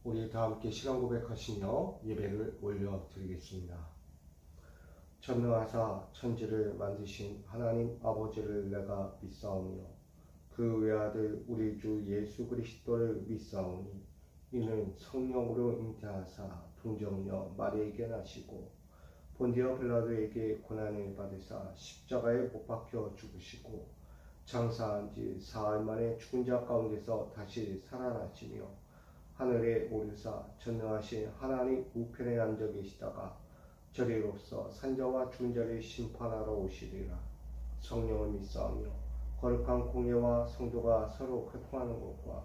우리 다 함께 시간 고백하시며 예배를 올려드리겠습니다. 전능하사 천지를 만드신 하나님 아버지를 내가 믿사오며 그 외아들 우리 주 예수 그리스도를 믿사오니 이는 성령으로 잉태하사 동정녀 마리에게 나시고 본디오 빌라도에게 고난을 받으사 십자가에 못 박혀 죽으시고 장사한 지 사흘 만에 죽은 자 가운데서 다시 살아나시며 하늘에 오르사 전능하신 하나님 우편에 앉아 계시다가 저리로서 산자와 죽은 자를 심판하러 오시리라. 성령을 믿사오며 거룩한 공예와 성도가 서로 교통하는 것과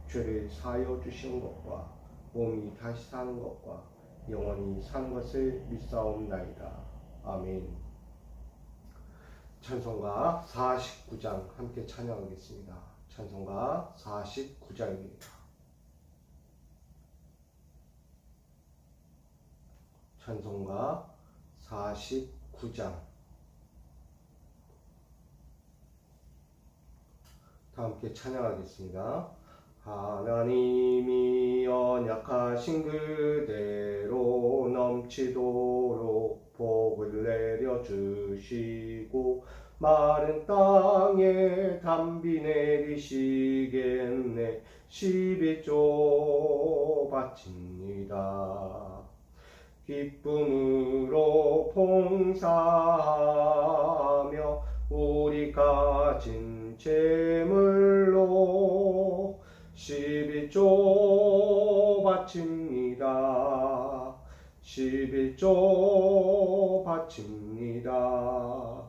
죄를 사하여 주시는 것과 몸이 다시 사는 것과 영원히 사는 것을 믿사옵나이다. 아멘. 찬송가 49장 함께 찬양하겠습니다. 찬송가 49장입니다. 찬송가 49장 다 함께 찬양하겠습니다. 하나님이 언약하신 그대로 넘치도록 복을 내려주시고 마른 땅에 담비 내리시겠네. 11조 바칩니다. 기쁨으로 봉사하며 우리 가진 재물로 11조 바칩니다. 11조 바칩니다.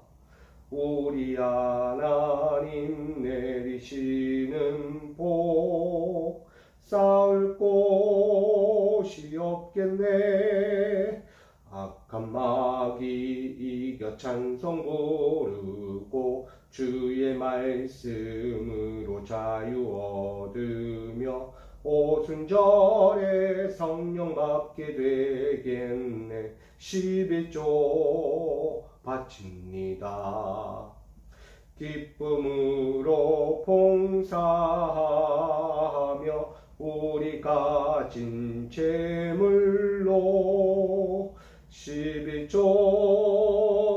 우리 하나님 내리시는 복 쌓을 곳이 없겠네. 악한 마귀 이겨 찬송 부르고 주의 말씀으로 자유 얻으며 오순절에 성령 받게 되겠네. 11조 바칩니다. 기쁨으로 봉사하며 우리 가진 재물로 11조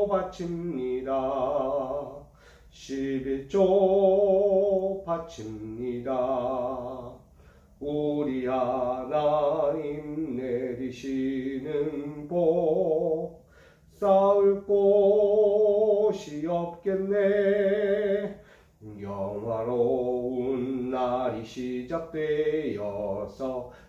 바칩니다. 11조 바칩니다. 우리 하나님 내리시는 복 쌓을 곳이 없겠네. 영화로운 날이 시작되어서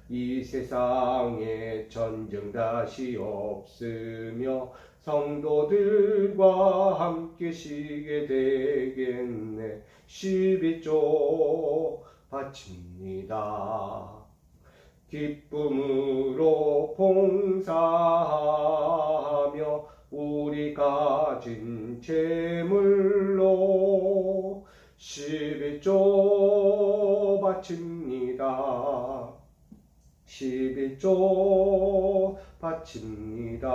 이 세상에 전쟁 다시 없으며 성도들과 함께 쉬게 되겠네. 11조 바칩니다. 기쁨으로 봉사하며 우리 가진 재물로 11조 바칩니다. 11조 바칩니다.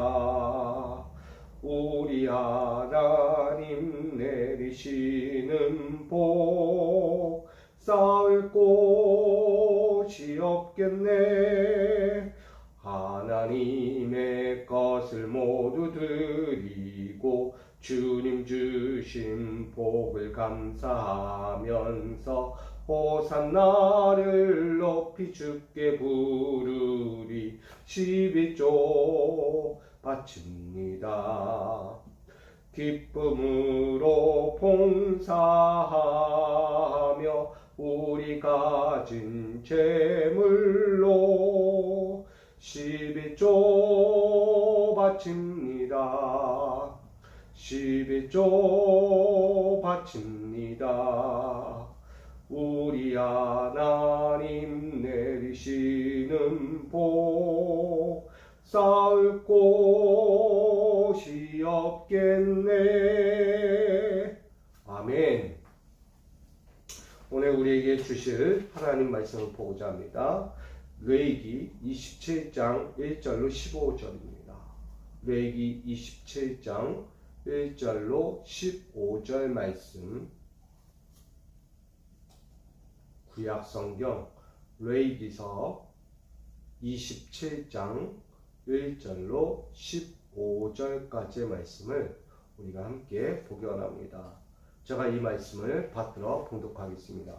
우리 하나님 내리시는 복 쌓을 곳이 없겠네. 하나님의 것을 모두 드리고 주님 주신 복을 감사하면서 호산나를 높이 주께 부르리. 11조 바칩니다. 기쁨으로 봉사하며 우리 가진 재물로 11조 바칩니다. 11조 바칩니다. 우리 하나님 내리시는 복 쌓을 곳이 없겠네. 아멘. 오늘 우리에게 주실 하나님 말씀을 보고자 합니다. 레위기 27장 1절로 15절입니다. 레위기 27장 1절로 15절 말씀, 구약성경 레위기서 27장 1절로 15절까지의 말씀을 우리가 함께 보기 원합니다. 제가 이 말씀을 받들어 봉독하겠습니다.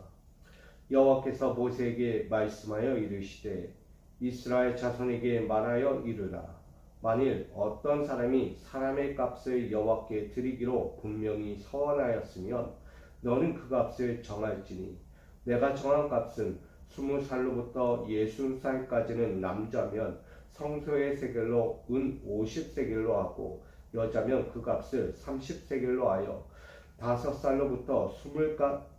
여호와께서 모세에게 말씀하여 이르시되 이스라엘 자손에게 말하여 이르라. 만일 어떤 사람이 사람의 값을 여호와께 드리기로 분명히 서원하였으면 너는 그 값을 정할지니 내가 정한 값은 20살로부터 60살까지는 남자면 성소의 세겔로 은 50세겔로 하고 여자면 그 값을 30세겔로 하여 5살로부터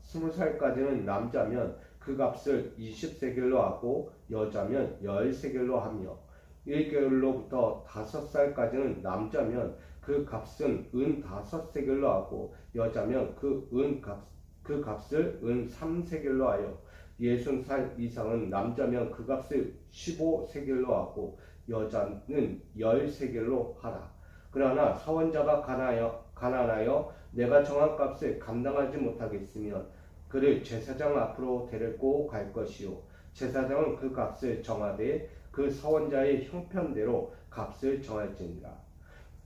20살까지는 남자면 그 값을 20세겔로 하고 여자면 10세겔로 하며 1개월로부터 5살까지는 남자면 그 값은 은 5세겔로 하고 여자면 그 값을 은 3세겔로 하여 60살 이상은 남자면 그 값을 15세겔로 하고 여자는 10세겔로 하라. 그러나 사원자가 가난하여 내가 정한 값을 감당하지 못하겠으면 그를 제사장 앞으로 데리고 갈 것이요 제사장은 그 값을 정하되 그 서원자의 형편대로 값을 정할지니라.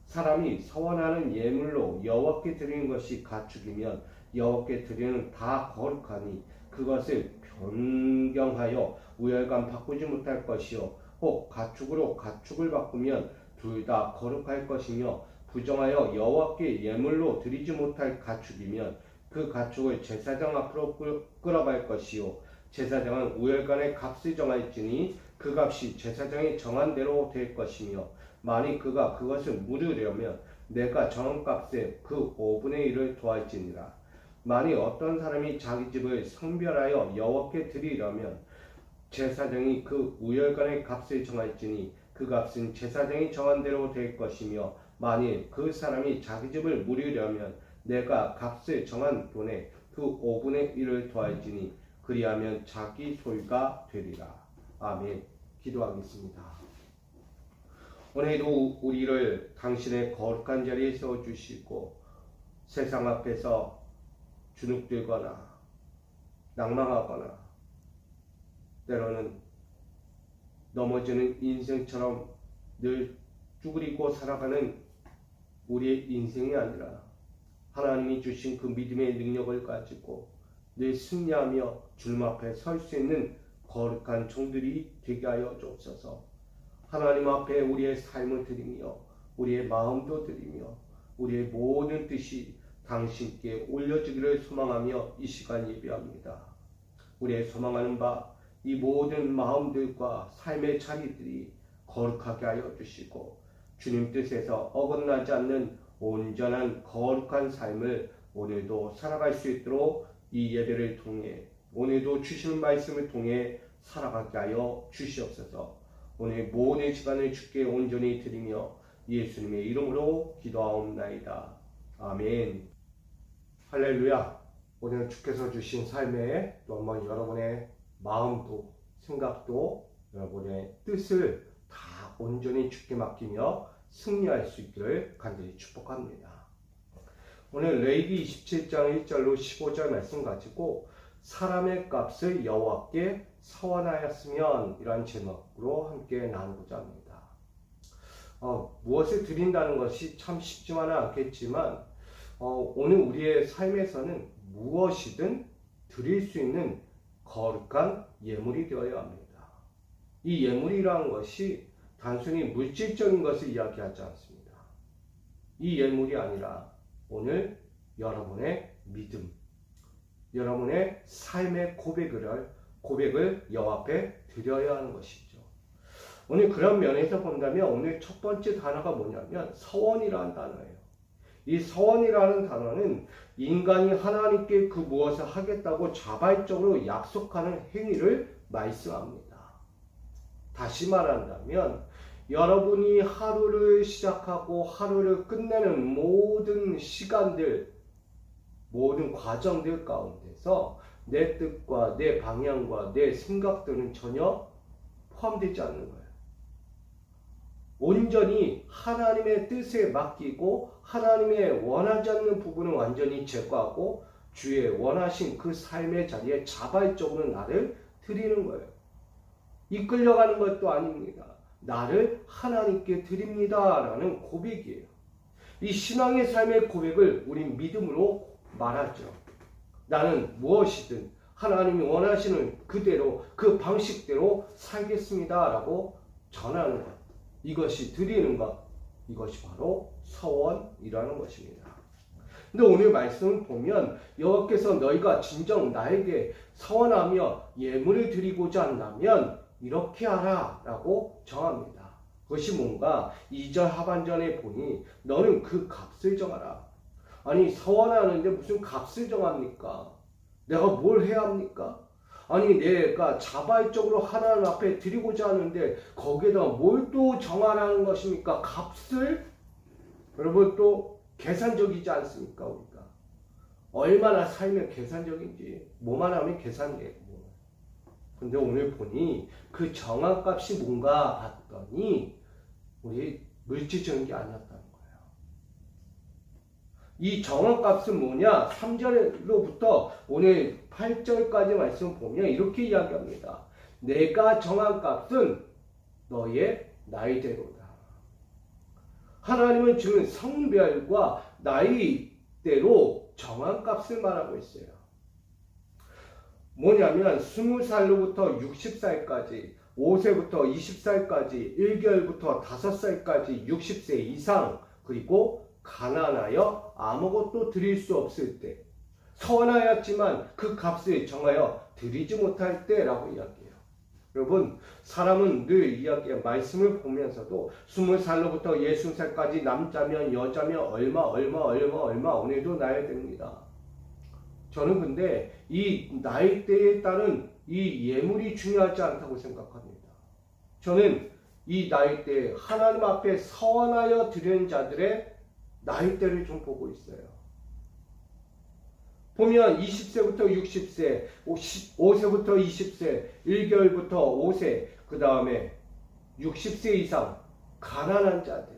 사람이 서원하는 예물로 여호와께 드리는 것이 가축이면 여호와께 드리는 다 거룩하니 그것을 변경하여 우열감 바꾸지 못할 것이요 혹 가축으로 가축을 바꾸면 둘 다 거룩할 것이며 부정하여 여호와께 예물로 드리지 못할 가축이면 그 가축을 제사장 앞으로 끌어갈 것이요 제사장은 우열간의 값을 정할지니 그 값이 제사장이 정한 대로 될 것이며 만일 그가 그것을 물으려면 내가 정한 값에 그 5분의 1을 더할지니라. 만일 어떤 사람이 자기 집을 성별하여 여호와께 드리려면 제사장이 그 우열간의 값을 정할지니 그 값은 제사장이 정한 대로 될 것이며 만일 그 사람이 자기 집을 물으려면 내가 값을 정한 돈에 그 5분의 1을 더할지니 그리하면 자기 소유가 되리라. 아멘. 기도하겠습니다. 오늘도 우리를 당신의 거룩한 자리에 세워주시고 세상 앞에서 주눅들거나 낭망하거나 때로는 넘어지는 인생처럼 늘 쭈그리고 살아가는 우리의 인생이 아니라 하나님이 주신 그 믿음의 능력을 가지고 늘 승리하며 주님 앞에 설 수 있는 거룩한 종들이 되게 하여 주옵소서. 하나님 앞에 우리의 삶을 드리며 우리의 마음도 드리며 우리의 모든 뜻이 당신께 올려지기를 소망하며 이 시간 예배합니다. 우리의 소망하는 바 이 모든 마음들과 삶의 자리들이 거룩하게 하여 주시고 주님 뜻에서 어긋나지 않는 온전한 거룩한 삶을 오늘도 살아갈 수 있도록 이 예배를 통해 오늘도 주시는 말씀을 통해 살아가게 하여 주시옵소서. 오늘 모든 시간을 주께 온전히 드리며 예수님의 이름으로 기도하옵나이다. 아멘. 할렐루야. 오늘 주께서 주신 삶에 또 한번 여러분의 마음도 생각도 여러분의 뜻을 다 온전히 주께 맡기며 승리할 수 있기를 간절히 축복합니다. 오늘 레위기 27장 1절로 15절 말씀 가지고 사람의 값을 여호와께 서원하였으면 이란 제목으로 함께 나누고자 합니다. 무엇을 드린다는 것이 참 쉽지만은 않겠지만 오늘 우리의 삶에서는 무엇이든 드릴 수 있는 거룩한 예물이 되어야 합니다. 이 예물이라는 것이 단순히 물질적인 것을 이야기하지 않습니다. 이 예물이 아니라 오늘 여러분의 믿음, 여러분의 삶의 고백을 여호와 앞에 드려야 하는 것이죠. 오늘 그런 면에서 본다면 오늘 첫 번째 단어가 뭐냐면 서원이라는 단어예요. 이 서원이라는 단어는 인간이 하나님께 그 무엇을 하겠다고 자발적으로 약속하는 행위를 말씀합니다. 다시 말한다면 여러분이 하루를 시작하고 하루를 끝내는 모든 시간들, 모든 과정들 가운데서 내 뜻과 내 방향과 내 생각들은 전혀 포함되지 않는 거예요. 온전히 하나님의 뜻에 맡기고 하나님의 원하지 않는 부분은 완전히 제거하고 주의 원하신 그 삶의 자리에 자발적으로 나를 드리는 거예요. 이끌려가는 것도 아닙니다. 나를 하나님께 드립니다 라는 고백이에요. 이 신앙의 삶의 고백을 우린 믿음으로 말하죠. 나는 무엇이든 하나님이 원하시는 그대로 그 방식대로 살겠습니다 라고 전하는 것, 이것이 드리는 것, 이것이 바로 서원이라는 것입니다. 근데 오늘 말씀을 보면 여호와께서 너희가 진정 나에게 서원하며 예물을 드리고자 한다면 이렇게 하라 라고 정합니다. 그것이 뭔가 2절 하반전에 보니 너는 그 값을 정하라. 아니 서원하는데 무슨 값을 정합니까? 내가 뭘 해야 합니까? 아니 내가 자발적으로 하나님 앞에 드리고자 하는데 거기에다 뭘 또 정하라는 것입니까? 값을? 여러분 또 계산적이지 않습니까? 우리가 얼마나 살면 계산적인지 뭐만 하면 계산이에요. 근데 오늘 보니 그 정한 값이 뭔가 봤더니 우리 물질적인 게 아니었다는 거예요. 이 정한 값은 뭐냐? 3절로부터 오늘 8절까지 말씀 보면 이렇게 이야기합니다. 내가 정한 값은 너의 나이대로다. 하나님은 지금 성별과 나이대로 정한 값을 말하고 있어요. 뭐냐면 20살로부터 60살까지, 5세부터 20살까지, 1개월부터 5살까지 60세 이상, 그리고 가난하여 아무것도 드릴 수 없을 때, 서원하였지만 그 값을 정하여 드리지 못할 때라고 이야기해요. 여러분, 사람은 늘 이야기해 말씀을 보면서도 20살로부터 60살까지 남자면 여자면 얼마 오늘도 나야 됩니다. 저는 근데 이 나이대에 따른 이 예물이 중요하지 않다고 생각합니다. 저는 이 나이대에 하나님 앞에 서원하여 드리는 자들의 나이대를 좀 보고 있어요. 보면 20세부터 60세, 5세부터 20세, 1개월부터 5세, 그 다음에 60세 이상 가난한 자들.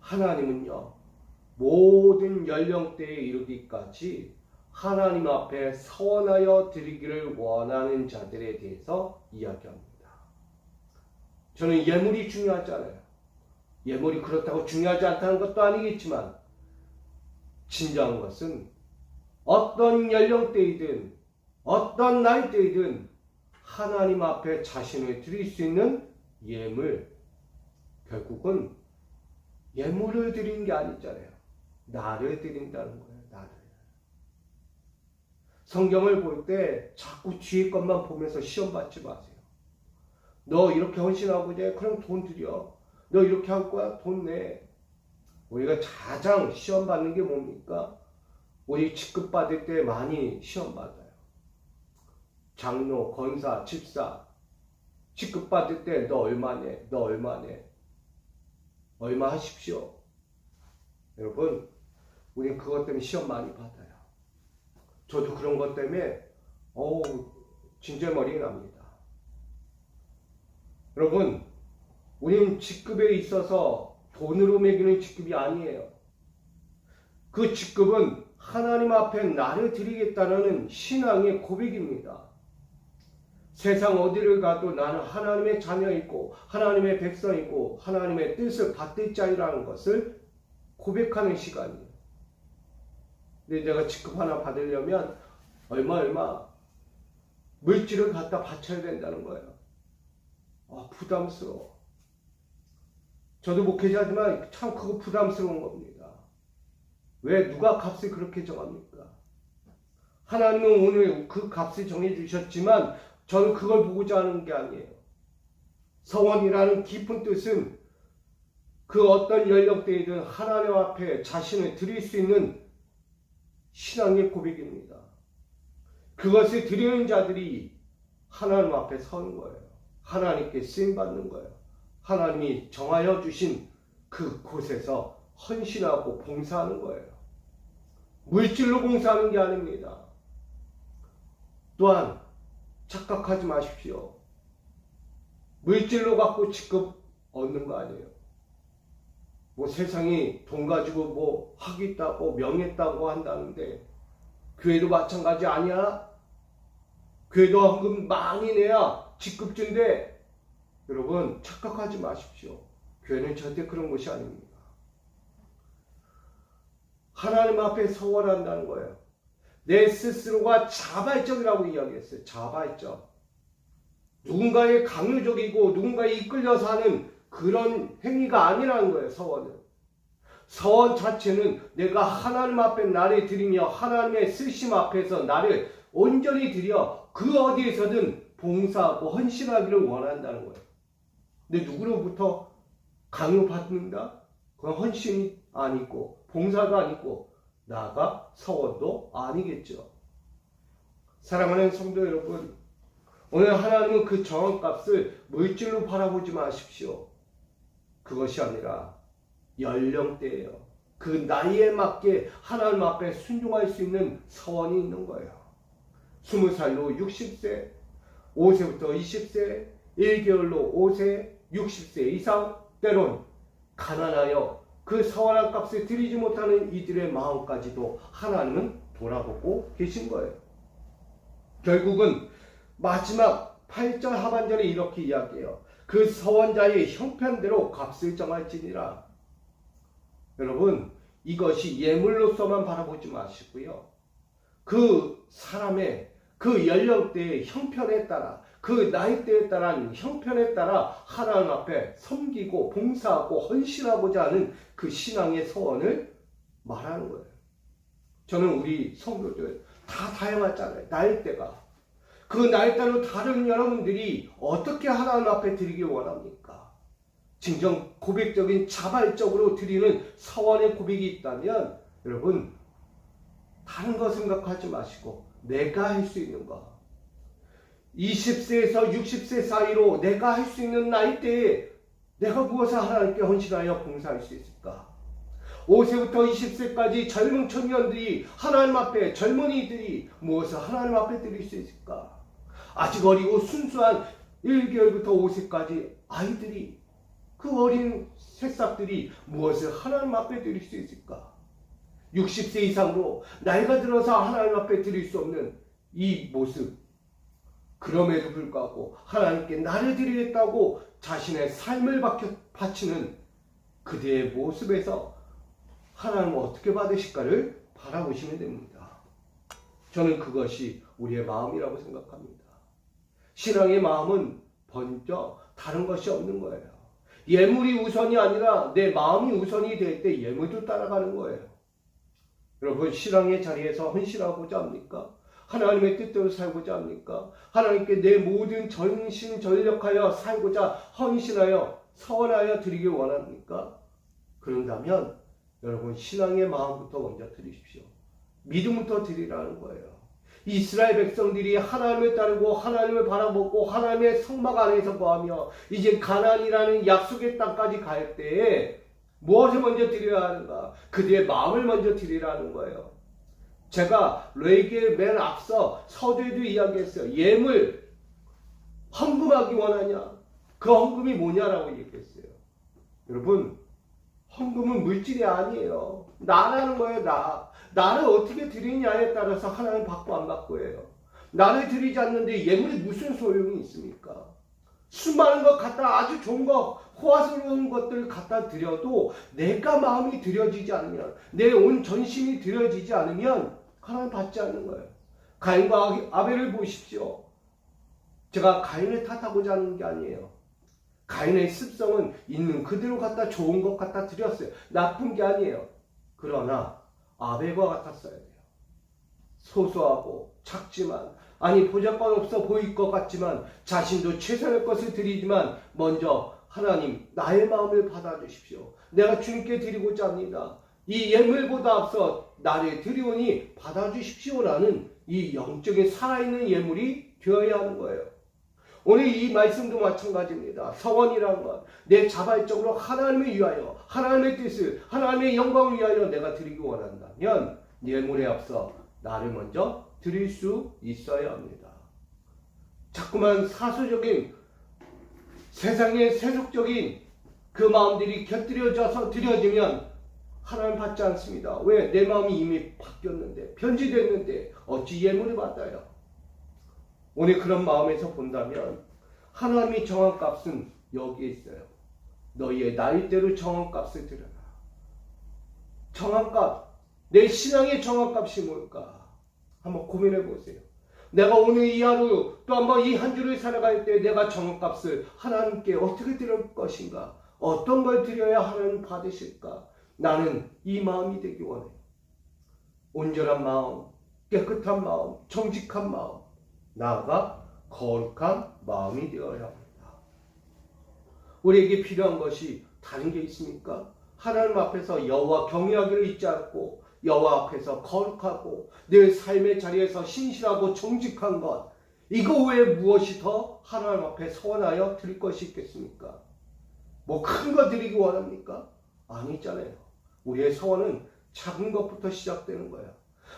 하나님은요, 모든 연령대에 이르기까지 하나님 앞에 서원하여 드리기를 원하는 자들에 대해서 이야기합니다. 저는 예물이 중요하잖아요. 예물이 그렇다고 중요하지 않다는 것도 아니겠지만 진정한 것은 어떤 연령대이든 어떤 나이대이든 하나님 앞에 자신을 드릴 수 있는 예물, 결국은 예물을 드리는 게 아니잖아요. 나를 드린다는 거예요. 나를. 성경을 볼 때 자꾸 뒤에 것만 보면서 시험 받지 마세요. 너 이렇게 헌신하고자 그럼 돈 드려. 너 이렇게 할 거야? 돈 내. 우리가 가장 시험 받는 게 뭡니까? 우리 직급받을 때 많이 시험 받아요. 장로, 권사, 집사 직급받을 때 너 얼마 내? 너 얼마 내? 얼마 하십시오. 여러분, 우리 그것 때문에 시험 많이 받아요. 저도 그런 것 때문에 진절머리 납니다. 여러분, 우리는 직급에 있어서 돈으로 매기는 직급이 아니에요. 그 직급은 하나님 앞에 나를 드리겠다는 신앙의 고백입니다. 세상 어디를 가도 나는 하나님의 자녀이고 하나님의 백성이고 하나님의 뜻을 받들 자이라는 것을 고백하는 시간이에요. 근데 내가 직급 하나 받으려면 얼마 물질을 갖다 바쳐야 된다는 거예요. 부담스러워. 저도 목회자지만 참 그거 부담스러운 겁니다. 왜 누가 값을 그렇게 정합니까? 하나님은 오늘 그 값을 정해 주셨지만 저는 그걸 보고자 하는 게 아니에요. 서원이라는 깊은 뜻은 그 어떤 연령대이든 하나님 앞에 자신을 드릴 수 있는 신앙의 고백입니다. 그것을 드리는 자들이 하나님 앞에 서는 거예요. 하나님께 쓰임받는 거예요. 하나님이 정하여 주신 그 곳에서 헌신하고 봉사하는 거예요. 물질로 봉사하는 게 아닙니다. 또한 착각하지 마십시오. 물질로 갖고 직급 얻는 거 아니에요. 세상이 돈 가지고 학위 있다고 명예 있다고 한다는데 교회도 마찬가지 아니야? 교회도 헌금 많이 내야 직급준데 여러분 착각하지 마십시오. 교회는 절대 그런 곳이 아닙니다. 하나님 앞에 서원한다는 거예요. 내 스스로가 자발적이라고 이야기했어요. 자발적. 누군가의 강요적이고 누군가에 이끌려서 하는 그런 행위가 아니라는 거예요. 서원은. 서원 자체는 내가 하나님 앞에 나를 드리며 하나님의 쓰심 앞에서 나를 온전히 드려 그 어디에서든 봉사하고 헌신하기를 원한다는 거예요. 근데 누구로부터 강요받는다? 그건 헌신이 아니고 봉사가 아니고 나아가 서원도 아니겠죠. 사랑하는 성도 여러분, 오늘 하나님은 그 정한값을 물질로 바라보지 마십시오. 그것이 아니라 연령대예요. 그 나이에 맞게 하나님 앞에 순종할 수 있는 서원이 있는 거예요. 20살로 60세, 5세부터 20세, 1개월로 5세, 60세 이상, 때론 가난하여 그 서원한 값을 드리지 못하는 이들의 마음까지도 하나님은 돌아보고 계신 거예요. 결국은 마지막 8절 하반절에 이렇게 이야기해요. 그 서원자의 형편대로 값을 정할지니라. 여러분, 이것이 예물로서만 바라보지 마시고요. 그 사람의 그 연령대의 형편에 따라, 그 나이대에 따른 형편에 따라 하나님 앞에 섬기고 봉사하고 헌신하고자 하는 그 신앙의 서원을 말하는 거예요. 저는 우리 성도들 다 다양하잖아요. 나이대가. 그 나이대로 다른 여러분들이 어떻게 하나님 앞에 드리기 원합니까? 진정 고백적인 자발적으로 드리는 서원의 고백이 있다면 여러분 다른 거 생각하지 마시고 내가 할 수 있는 거 20세에서 60세 사이로 내가 할 수 있는 나이대에 내가 무엇을 하나님께 헌신하여 봉사할 수 있을까? 5세부터 20세까지 젊은 청년들이 하나님 앞에 젊은이들이 무엇을 하나님 앞에 드릴 수 있을까? 아직 어리고 순수한 1개월부터 5세까지 아이들이 그 어린 새싹들이 무엇을 하나님 앞에 드릴 수 있을까? 60세 이상으로 나이가 들어서 하나님 앞에 드릴 수 없는 이 모습, 그럼에도 불구하고 하나님께 나를 드리겠다고 자신의 삶을 바치는 그대의 모습에서 하나님은 어떻게 받으실까를 바라보시면 됩니다. 저는 그것이 우리의 마음이라고 생각합니다. 신앙의 마음은 먼저 다른 것이 없는 거예요. 예물이 우선이 아니라 내 마음이 우선이 될 때 예물도 따라가는 거예요. 여러분 신앙의 자리에서 헌신하고자 합니까? 하나님의 뜻대로 살고자 합니까? 하나님께 내 모든 전심전력하여 살고자 헌신하여 서원하여 드리길 원합니까? 그런다면 여러분 신앙의 마음부터 먼저 드리십시오. 믿음부터 드리라는 거예요. 이스라엘 백성들이 하나님을 따르고 하나님을 바라보고 하나님의 성막 안에서 거하며 이제 가나안이라는 약속의 땅까지 갈 때에 무엇을 먼저 드려야 하는가? 그들의 마음을 먼저 드리라는 거예요. 제가 레위기의 맨 앞서 서두에도 이야기했어요. 예물, 헌금하기 원하냐? 그 헌금이 뭐냐라고 얘기했어요. 여러분, 헌금은 물질이 아니에요. 나라는 거예요, 나. 나를 어떻게 드리냐에 따라서 하나님 받고 안 받고예요. 나를 드리지 않는데 예물이 무슨 소용이 있습니까? 수많은 것 갖다 아주 좋은 것, 호화스러운 것들을 갖다 드려도 내가 마음이 드려지지 않으면, 내 온 전심이 드려지지 않으면 하나님 받지 않는 거예요. 가인과 아벨을 보십시오. 제가 가인을 탓하고자 하는 게 아니에요. 가인의 습성은 있는 그대로 갖다 좋은 것 갖다 드렸어요. 나쁜 게 아니에요. 그러나 아벨과 같았어야 돼요. 소소하고 작지만, 아니 보잘것 없어 보일 것 같지만 자신도 최선의 것을 드리지만 먼저 하나님 나의 마음을 받아주십시오. 내가 주님께 드리고자 합니다. 이 예물보다 앞서 나를 드리오니 받아주십시오라는 이 영적인 살아있는 예물이 되어야 하는 거예요. 오늘 이 말씀도 마찬가지입니다. 서원이라는 건 내 자발적으로 하나님을 위하여 하나님의 뜻을 하나님의 영광을 위하여 내가 드리기 원한다면 예물에 앞서 나를 먼저 드릴 수 있어야 합니다. 자꾸만 사소적인 세상의 세속적인 그 마음들이 곁들여져서 드려지면 하나님 받지 않습니다. 왜? 내 마음이 이미 바뀌었는데 변질됐는데 어찌 예물을 받아요? 오늘 그런 마음에서 본다면 하나님이 정한 값은 여기에 있어요. 너희의 나이대로 정한값을 드려라. 정한값, 내 신앙의 정한값이 뭘까? 한번 고민해 보세요. 내가 오늘 이 하루 또 한번 이 한 주를 살아갈 때 내가 정한값을 하나님께 어떻게 드릴 것인가? 어떤 걸 드려야 하나님 받으실까? 나는 이 마음이 되기 원해요. 온전한 마음, 깨끗한 마음, 정직한 마음, 나아가 거룩한 마음이 되어야 합니다. 우리에게 필요한 것이 다른 게 있습니까? 하나님 앞에서 여호와 경외하기를 잊지 않고 여호와 앞에서 거룩하고 내 삶의 자리에서 신실하고 정직한 것, 이거 외에 무엇이 더 하나님 앞에 서원하여 드릴 것이 있겠습니까? 뭐 큰 거 드리기 원합니까? 아니잖아요. 우리의 서원은 작은 것부터 시작되는 거예요.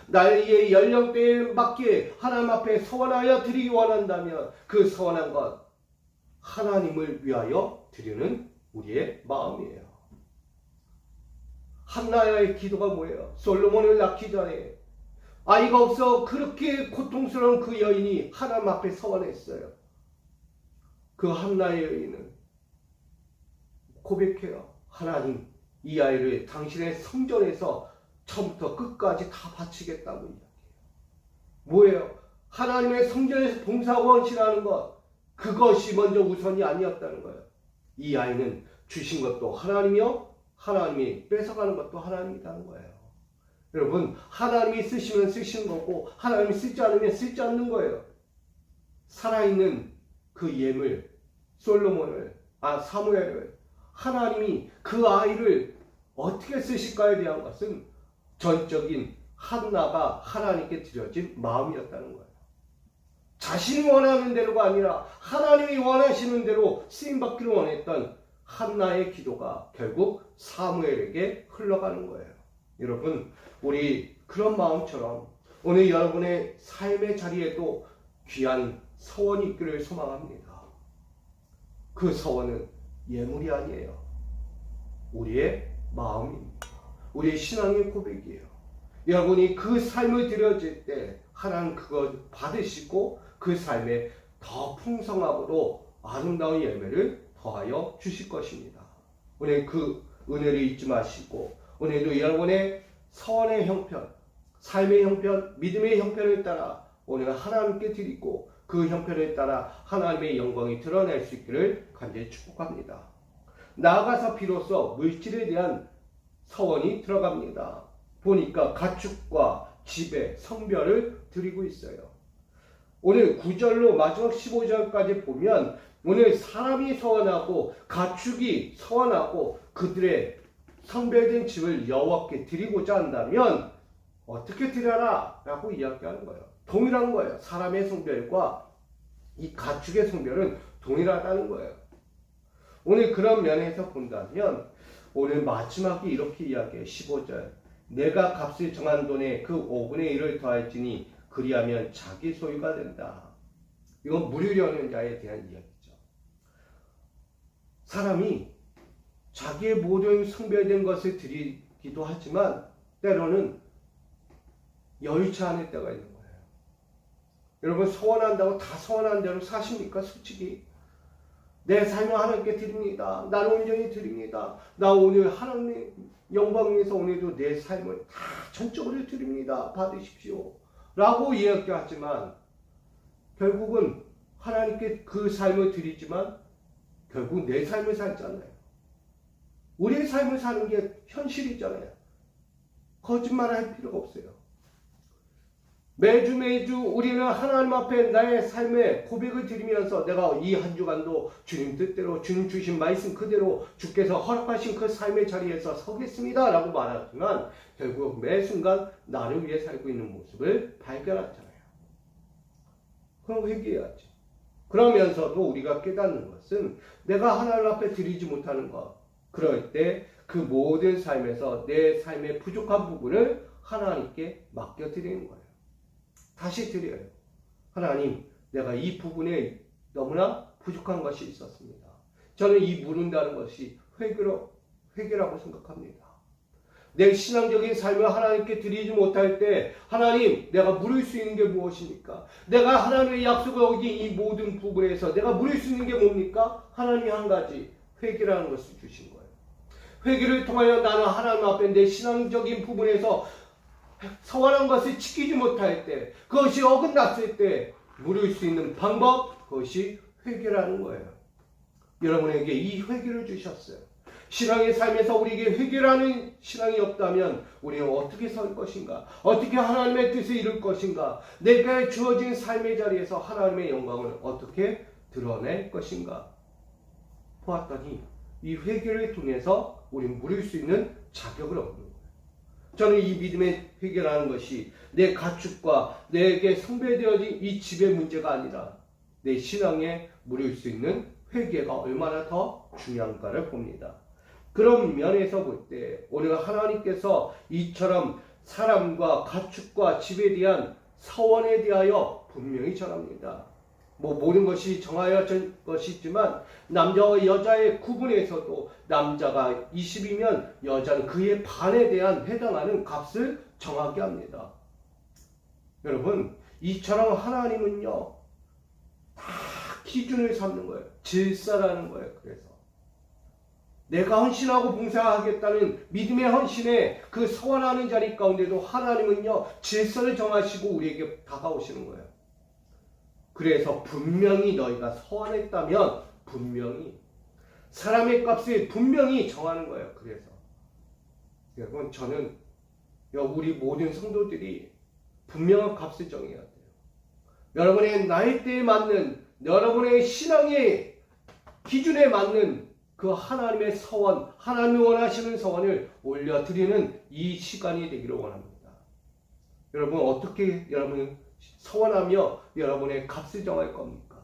나의 연령대에 맞게 하나님 앞에 서원하여 드리기 원한다면 그 서원한 것, 하나님을 위하여 드리는 우리의 마음이에요. 한나의 기도가 뭐예요? 솔로몬을 낳기 전에 아이가 없어 그렇게 고통스러운 그 여인이 하나님 앞에 서원했어요. 그 한나의 여인은 고백해요. 하나님, 이 아이를 당신의 성전에서 처음부터 끝까지 다 바치겠다고 이야기해요. 뭐예요? 하나님의 성전에서 봉사원시라는 것, 그것이 먼저 우선이 아니었다는 거예요. 이 아이는 주신 것도 하나님이요, 하나님이 뺏어가는 것도 하나님이라는 거예요. 여러분, 하나님이 쓰시면 쓰시는 거고 하나님이 쓰지 않으면 쓰지 않는 거예요. 살아있는 그 예물 사무엘을 하나님이 그 아이를 어떻게 쓰실까에 대한 것은 전적인 한나가 하나님께 드려진 마음이었다는 거예요. 자신이 원하는 대로가 아니라 하나님이 원하시는 대로 쓰임받기를 원했던 한나의 기도가 결국 사무엘에게 흘러가는 거예요. 여러분, 우리 그런 마음처럼 오늘 여러분의 삶의 자리에도 귀한 서원이 있기를 소망합니다. 그 서원은 예물이 아니에요. 우리의 마음입니다. 우리의 신앙의 고백이에요. 여러분이 그 삶을 드려질 때 하나님 그걸 받으시고 그 삶에 더 풍성하고도 아름다운 예배를 더하여 주실 것입니다. 오늘 그 은혜를 잊지 마시고 오늘도 여러분의 서원의 형편, 삶의 형편, 믿음의 형편을 따라 오늘 하나님께 드리고 그 형편에 따라 하나님의 영광이 드러날 수 있기를 간절히 축복합니다. 나아가서 비로소 물질에 대한 서원이 들어갑니다. 보니까 가축과 집에 성별을 드리고 있어요. 오늘 9절로 마지막 15절까지 보면 오늘 사람이 서원하고 가축이 서원하고 그들의 성별된 집을 여호와께 드리고자 한다면 어떻게 드려라 라고 이야기하는 거예요. 동일한 거예요. 사람의 성별과 이 가축의 성별은 동일하다는 거예요. 오늘 그런 면에서 본다면 오늘 마지막이 이렇게 이야기해요. 15절, 내가 값을 정한 돈에 그 5분의 1을 더할지니 그리하면 자기 소유가 된다. 이건 물으려는 자에 대한 이야기죠. 사람이 자기의 모든 성별된 것을 드리기도 하지만 때로는 여의치 않을 때가 있는 거예요. 여러분, 서원한다고 다 서원한 대로 사십니까? 솔직히 내 삶을 하나님께 드립니다. 나를 온전히 드립니다. 나 오늘 하나님 영광 위해서 오늘도 내 삶을 다 전적으로 드립니다. 받으십시오 라고 이야기하지만 결국은 하나님께 그 삶을 드리지만 결국 내 삶을 살잖아요. 우리의 삶을 사는 게 현실이잖아요. 거짓말할 필요가 없어요. 매주 우리는 하나님 앞에 나의 삶의 고백을 드리면서 내가 이 한 주간도 주님 뜻대로 주님 주신 말씀 그대로 주께서 허락하신 그 삶의 자리에서 서겠습니다 라고 말하지만 결국 매 순간 나를 위해 살고 있는 모습을 발견하잖아요. 그럼 회개해야지. 그러면서도 우리가 깨닫는 것은 내가 하나님 앞에 드리지 못하는 것, 그럴 때 그 모든 삶에서 내 삶의 부족한 부분을 하나님께 맡겨드리는 거예요. 다시 드려요. 하나님, 내가 이 부분에 너무나 부족한 것이 있었습니다. 저는 이 물은다는 것이 회개라고 생각합니다. 내 신앙적인 삶을 하나님께 드리지 못할 때 하나님 내가 물을 수 있는 게 무엇입니까? 내가 하나님의 약속을 어긴 이 모든 부분에서 내가 물을 수 있는 게 뭡니까? 하나님이 한 가지 회개라는 것을 주신 거예요. 회개를 통하여 나는 하나님 앞에 내 신앙적인 부분에서 서원한 것을 지키지 못할 때, 그것이 어긋났을 때 물을 수 있는 방법, 그것이 회개라는 거예요. 여러분에게 이 회개를 주셨어요. 신앙의 삶에서 우리에게 회개라는 신앙이 없다면 우리는 어떻게 설 것인가? 어떻게 하나님의 뜻을 이룰 것인가? 내게 주어진 삶의 자리에서 하나님의 영광을 어떻게 드러낼 것인가? 보았더니 이 회개를 통해서 우리는 물을 수 있는 자격을 얻는 거예요. 저는 이 믿음의 회개라는 것이 내 가축과 내게 숭배되어진 이 집의 문제가 아니라 내 신앙에 물을 수 있는 회개가 얼마나 더 중요한가를 봅니다. 그런 면에서 볼 때 오늘 하나님께서 이처럼 사람과 가축과 집에 대한 서원에 대하여 분명히 전합니다. 모든 것이 정하여진 것이지만 남자와 여자의 구분에서도 남자가 20이면 여자는 그의 반에 대한 해당하는 값을 정하게 합니다. 여러분, 이처럼 하나님은요 다 기준을 삼는 거예요. 질서라는 거예요. 그래서 내가 헌신하고 봉사하겠다는 믿음의 헌신에 그 서원하는 자리 가운데도 하나님은요 질서를 정하시고 우리에게 다가오시는 거예요. 그래서 분명히 너희가 서원했다면 분명히 사람의 값을 분명히 정하는 거예요. 그래서 여러분, 저는 우리 모든 성도들이 분명한 값을 정해야 돼요. 여러분의 나이대에 맞는, 여러분의 신앙의 기준에 맞는 그 하나님의 서원, 하나님이 원하시는 서원을 올려드리는 이 시간이 되기를 원합니다. 여러분, 어떻게 여러분 서원하며 여러분의 값을 정할 겁니까?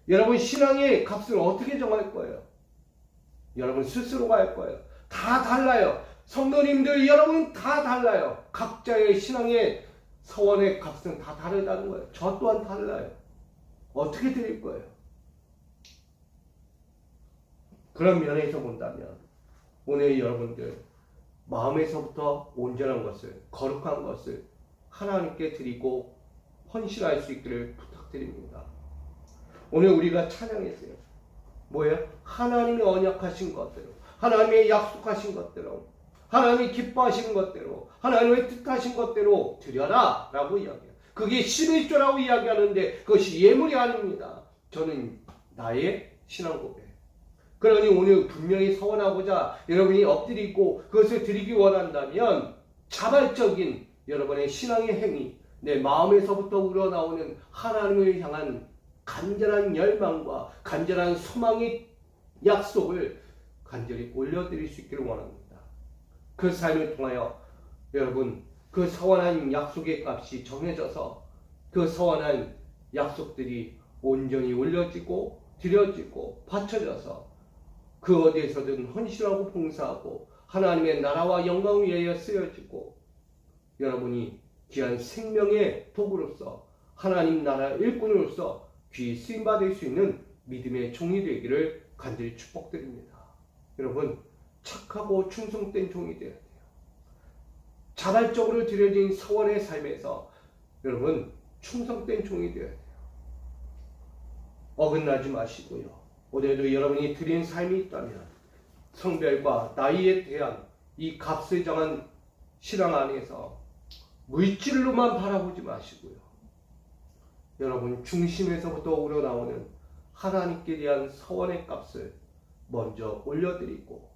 여러분 신앙의 값을 어떻게 정할 거예요? 여러분 스스로가 할 거예요. 다 달라요. 성도님들 여러분 다 달라요. 각자의 신앙의 서원의 값은 다 다르다는 거예요. 저 또한 달라요. 어떻게 드릴 거예요? 그런 면에서 본다면 오늘 여러분들 마음에서부터 온전한 것을, 거룩한 것을 하나님께 드리고 헌신할 수 있기를 부탁드립니다. 오늘 우리가 찬양했어요. 뭐예요? 하나님이 언약하신 것대로, 하나님의 약속하신 것대로, 하나님이 기뻐하시는 것대로, 하나님의 뜻하신 것대로 드려라 라고 이야기해요. 그게 11조라고 이야기하는데 그것이 예물이 아닙니다. 저는 나의 신앙 고백. 그러니 오늘 분명히 서원하고자 여러분이 엎드리고 그것을 드리기 원한다면 자발적인 여러분의 신앙의 행위, 내 마음에서부터 우러나오는 하나님을 향한 간절한 열망과 간절한 소망의 약속을 간절히 올려드릴 수 있기를 원합니다. 그 삶을 통하여 여러분 그 서원한 약속의 값이 정해져서 그 서원한 약속들이 온전히 올려지고 드려지고 바쳐져서 그 어디에서든 헌신하고 봉사하고 하나님의 나라와 영광을 위하여 쓰여지고 여러분이 귀한 생명의 도구로서 하나님 나라 일꾼으로서 귀히 쓰임받을 수 있는 믿음의 종이 되기를 간절히 축복드립니다. 여러분 착하고 충성된 종이 되어야 돼요. 자발적으로 드려진 서원의 삶에서 여러분 충성된 종이 되어야 돼요. 어긋나지 마시고요. 오늘도 여러분이 드린 삶이 있다면 성별과 나이에 대한 이 값을 정한 신앙 안에서 물질로만 바라보지 마시고요. 여러분 중심에서부터 우러나오는 하나님께 대한 서원의 값을 먼저 올려드리고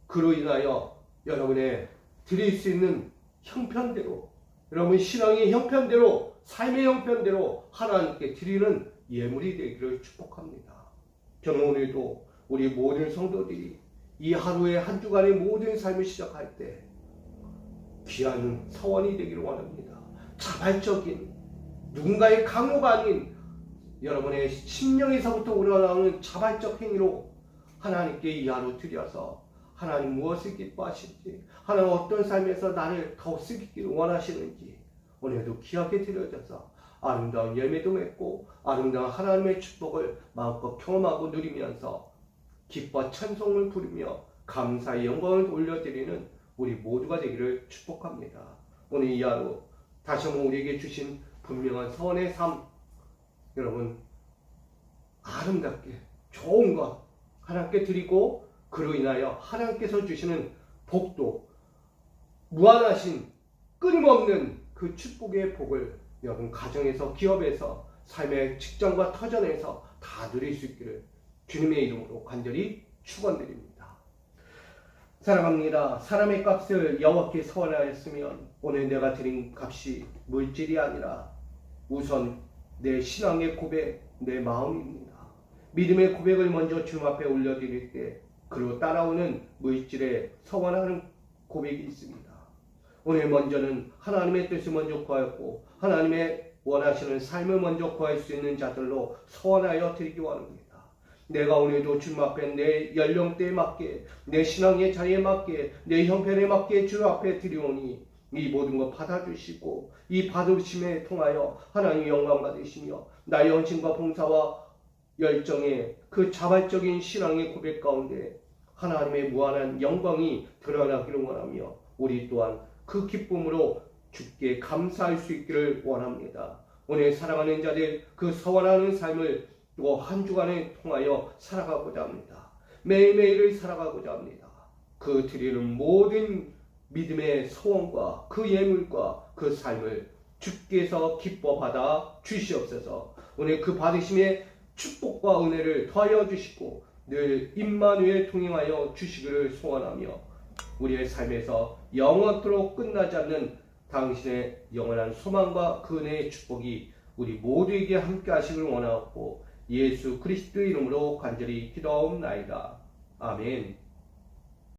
그로 인하여 여러분의 드릴 수 있는 형편대로, 여러분 신앙의 형편대로, 삶의 형편대로 하나님께 드리는 예물이 되기를 축복합니다. 저는 오늘도 우리 모든 성도들이 이 하루의 한 주간의 모든 삶을 시작할 때 귀한 서원이 되기를 원합니다. 자발적인 누군가의 강요가 아닌 여러분의 심령에서부터 우러나오는 자발적 행위로 하나님께 이 하루 드려서 하나님 무엇을 기뻐하실지, 하나님 어떤 삶에서 나를 더욱 쓰기를 원하시는지 오늘도 귀하게 드려져서 아름다운 열매도 맺고 아름다운 하나님의 축복을 마음껏 경험하고 누리면서 기뻐 찬송을 부르며 감사의 영광을 올려드리는 우리 모두가 되기를 축복합니다. 오늘 이 하루 다시 한번 우리에게 주신 분명한 선의 삶, 여러분 아름답게 좋은 것 하나님께 드리고 그로 인하여 하나님께서 주시는 복도 무한하신 끊임없는 그 축복의 복을 여러분 가정에서 기업에서 삶의 직장과 터전에서 다 누릴 수 있기를 주님의 이름으로 간절히 축원드립니다. 사랑합니다. 사람의 값을 여호와께 서원하였으면 오늘 내가 드린 값이 물질이 아니라 우선 내 신앙의 고백, 내 마음입니다. 믿음의 고백을 먼저 주님 앞에 올려드릴 때 그로 따라오는 물질에 서원하는 고백이 있습니다. 오늘 먼저는 하나님의 뜻을 먼저 구하였고 하나님의 원하시는 삶을 먼저 구할 수 있는 자들로 서원하여 드리기 원합니다. 내가 오늘도 주님 앞에 내 연령대에 맞게 내 신앙의 자리에 맞게 내 형편에 맞게 주님 앞에 드리오니 이 모든 것 받아주시고 이 받으심에 통하여 하나님의 영광 받으시며 나의 헌신과 봉사와 열정의 그 자발적인 신앙의 고백 가운데 하나님의 무한한 영광이 드러나기를 원하며 우리 또한 그 기쁨으로 주께 감사할 수 있기를 원합니다. 오늘 사랑하는 자들 그 서원하는 삶을 또 한 주간을 통하여 살아가고자 합니다. 매일매일을 살아가고자 합니다. 그 드리는 모든 믿음의 소원과 그 예물과 그 삶을 주께서 기뻐 받아 주시옵소서. 오늘 그 받으심의 축복과 은혜를 더하여 주시고 늘 임마누엘 동행하여 주시기를 소원하며 우리의 삶에서 영원토록 끝나지 않는 당신의 영원한 소망과 그 은혜의 축복이 우리 모두에게 함께 하시길 원하옵고 예수 그리스도의 이름으로 간절히 기도하옵나이다. 아멘.